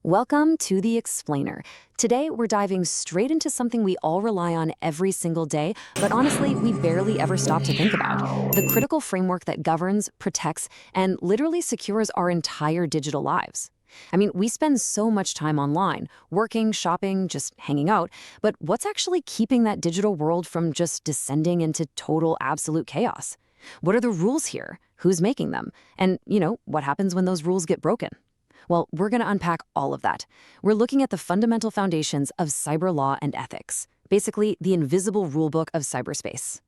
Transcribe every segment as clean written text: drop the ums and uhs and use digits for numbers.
Welcome to The Explainer. Today, we're diving straight into something we all rely on every single day, but honestly, we barely ever stop to think about. The critical framework that governs, protects, and literally secures our entire digital lives. I mean, we spend so much time online, working, shopping, just hanging out, but what's actually keeping that digital world from just descending into total, absolute chaos? What are the rules here? Who's making them? And, what happens when those rules get broken? Well, we're going to unpack all of that. We're looking at the fundamental foundations of cyber law and ethics, basically the invisible rulebook of cyberspace.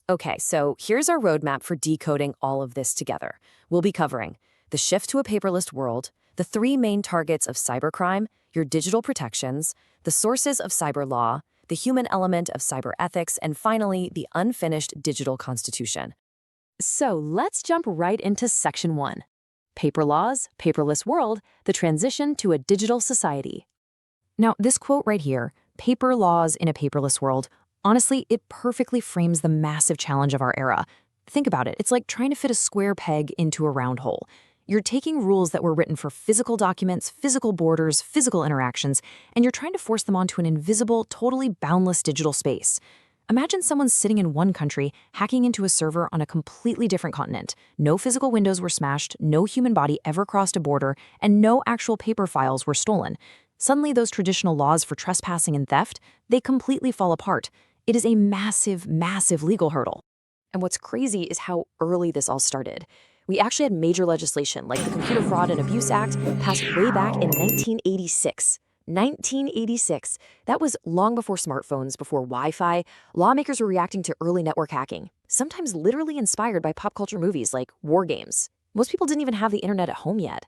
Okay, so here's our roadmap for decoding all of this together. We'll be covering the shift to a paperless world, the three main targets of cybercrime, your digital protections, the sources of cyber law, the human element of cyber ethics, and finally, the unfinished digital constitution. So let's jump right into Section 1. Paper laws, paperless world, the transition to a digital society. Now, this quote right here, paper laws in a paperless world, honestly, it perfectly frames the massive challenge of our era. Think about it. It's like trying to fit a square peg into a round hole. You're taking rules that were written for physical documents, physical borders, physical interactions, and you're trying to force them onto an invisible, totally boundless digital space. Imagine someone sitting in one country, hacking into a server on a completely different continent. No physical windows were smashed, no human body ever crossed a border, and no actual paper files were stolen. Suddenly, those traditional laws for trespassing and theft, they completely fall apart. It is a massive, massive legal hurdle. And what's crazy is how early this all started. We actually had major legislation, like the Computer Fraud and Abuse Act, passed way back in 1986. 1986. That was long before smartphones, before Wi-Fi. Lawmakers were reacting to early network hacking, sometimes literally inspired by pop culture movies like war games. Most people didn't even have the internet at home yet.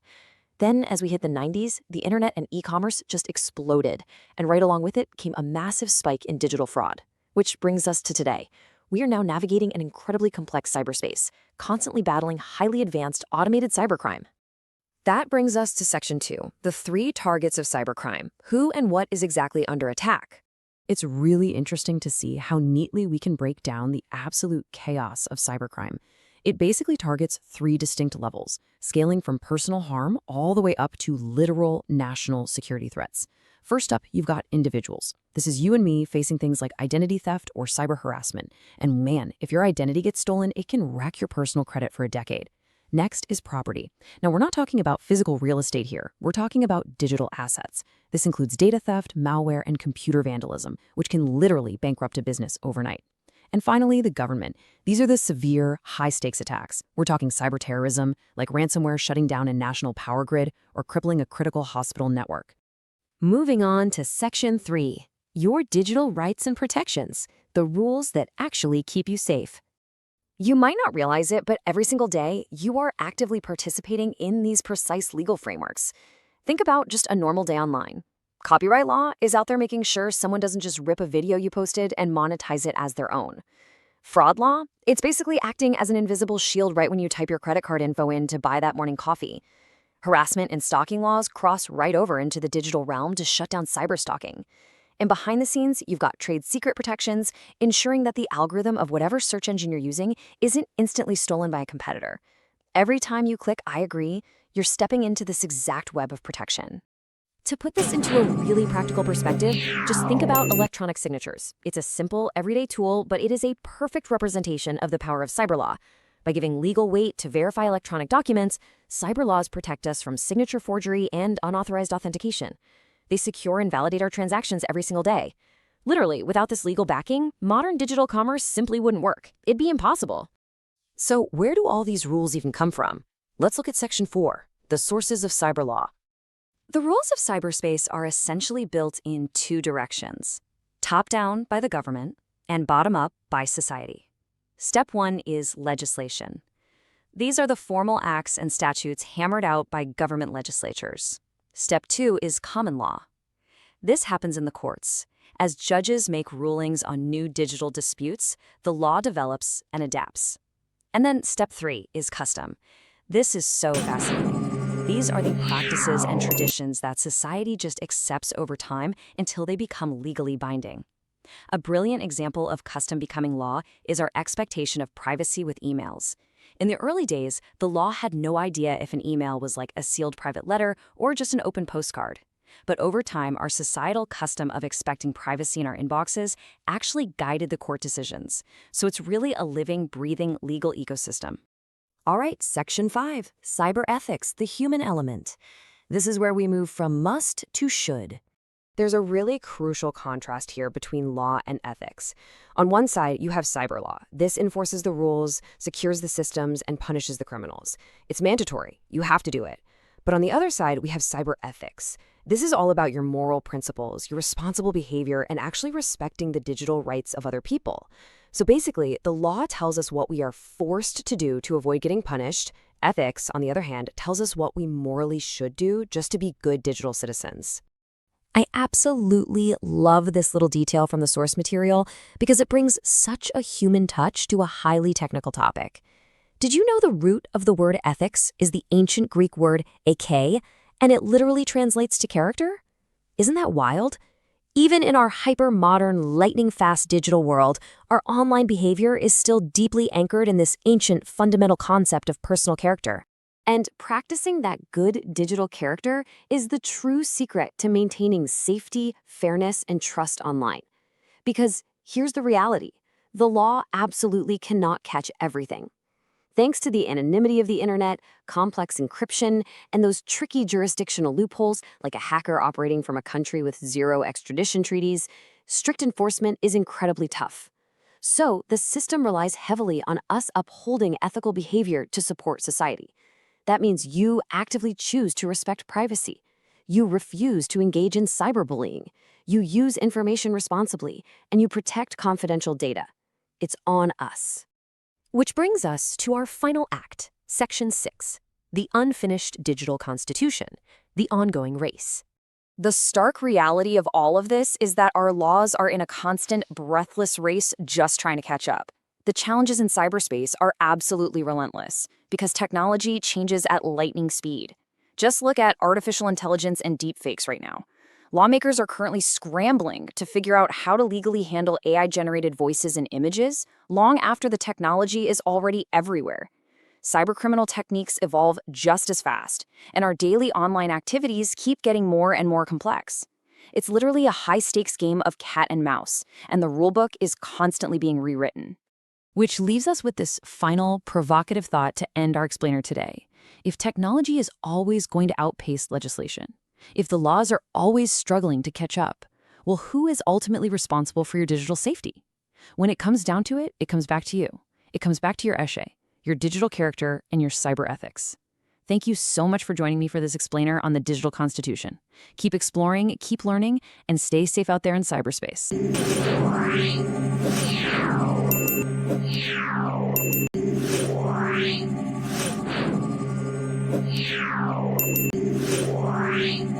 Then, as we hit the 90s, the internet and e-commerce just exploded, and right along with it came a massive spike in digital fraud. Which brings us to today. We are now navigating an incredibly complex cyberspace, constantly battling highly advanced automated cybercrime. That brings us to Section 2, the three targets of cybercrime. Who and what is exactly under attack? It's really interesting to see how neatly we can break down the absolute chaos of cybercrime. It basically targets three distinct levels, scaling from personal harm all the way up to literal national security threats. First up, you've got individuals. This is you and me facing things like identity theft or cyber harassment. And man, if your identity gets stolen, it can wreck your personal credit for a decade. Next is property. Now, we're not talking about physical real estate here. We're talking about digital assets. This includes data theft, malware, and computer vandalism, which can literally bankrupt a business overnight. And finally, the government. These are the severe, high-stakes attacks. We're talking cyber terrorism, like ransomware shutting down a national power grid or crippling a critical hospital network. Moving on to Section 3, your digital rights and protections, the rules that actually keep you safe. You might not realize it, but every single day, you are actively participating in these precise legal frameworks. Think about just a normal day online. Copyright law is out there making sure someone doesn't just rip a video you posted and monetize it as their own. Fraud law, it's basically acting as an invisible shield right when you type your credit card info in to buy that morning coffee. Harassment and stalking laws cross right over into the digital realm to shut down cyberstalking. And behind the scenes, you've got trade secret protections, ensuring that the algorithm of whatever search engine you're using isn't instantly stolen by a competitor. Every time you click I agree, you're stepping into this exact web of protection. To put this into a really practical perspective, just think about electronic signatures. It's a simple, everyday tool, but it is a perfect representation of the power of cyber law. By giving legal weight to verify electronic documents, cyber laws protect us from signature forgery and unauthorized authentication. They secure and validate our transactions every single day. Literally, without this legal backing, modern digital commerce simply wouldn't work. It'd be impossible. So where do all these rules even come from? Let's look at Section 4, the sources of cyber law. The rules of cyberspace are essentially built in two directions, top-down by the government and bottom-up by society. Step 1 is legislation. These are the formal acts and statutes hammered out by government legislatures. Step 2 is common law. This happens in the courts. As judges make rulings on new digital disputes, the law develops and adapts. And then Step 3 is custom. This is so fascinating. These are the practices and traditions that society just accepts over time until they become legally binding. A brilliant example of custom becoming law is our expectation of privacy with emails. In the early days, the law had no idea if an email was like a sealed private letter or just an open postcard. But over time, our societal custom of expecting privacy in our inboxes actually guided the court decisions. So it's really a living, breathing legal ecosystem. All right, Section 5, Cyber Ethics, the human element. This is where we move from must to should. There's a really crucial contrast here between law and ethics. On one side, you have cyber law. This enforces the rules, secures the systems, and punishes the criminals. It's mandatory. You have to do it. But on the other side, we have cyber ethics. This is all about your moral principles, your responsible behavior, and actually respecting the digital rights of other people. So basically, the law tells us what we are forced to do to avoid getting punished. Ethics, on the other hand, tells us what we morally should do just to be good digital citizens. I absolutely love this little detail from the source material because it brings such a human touch to a highly technical topic. Did you know the root of the word ethics is the ancient Greek word eike, and it literally translates to character? Isn't that wild? Even in our hyper-modern, lightning-fast digital world, our online behavior is still deeply anchored in this ancient fundamental concept of personal character. And practicing that good digital character is the true secret to maintaining safety, fairness, and trust online. Because here's the reality. The law absolutely cannot catch everything. Thanks to the anonymity of the internet, complex encryption, and those tricky jurisdictional loopholes like a hacker operating from a country with 0 extradition treaties, strict enforcement is incredibly tough. So the system relies heavily on us upholding ethical behavior to support society. That means you actively choose to respect privacy. You refuse to engage in cyberbullying. You use information responsibly, and you protect confidential data. It's on us. Which brings us to our final act, Section 6, the unfinished digital constitution, the ongoing race. The stark reality of all of this is that our laws are in a constant, breathless race just trying to catch up. The challenges in cyberspace are absolutely relentless because technology changes at lightning speed. Just look at artificial intelligence and deepfakes right now. Lawmakers are currently scrambling to figure out how to legally handle AI-generated voices and images long after the technology is already everywhere. Cybercriminal techniques evolve just as fast, and our daily online activities keep getting more and more complex. It's literally a high-stakes game of cat and mouse, and the rulebook is constantly being rewritten. Which leaves us with this final, provocative thought to end our explainer today. If technology is always going to outpace legislation, if the laws are always struggling to catch up, well, who is ultimately responsible for your digital safety? When it comes down to it, it comes back to you. It comes back to your esche, your digital character, and your cyber ethics. Thank you so much for joining me for this explainer on the digital constitution. Keep exploring, keep learning, and stay safe out there in cyberspace. Wow.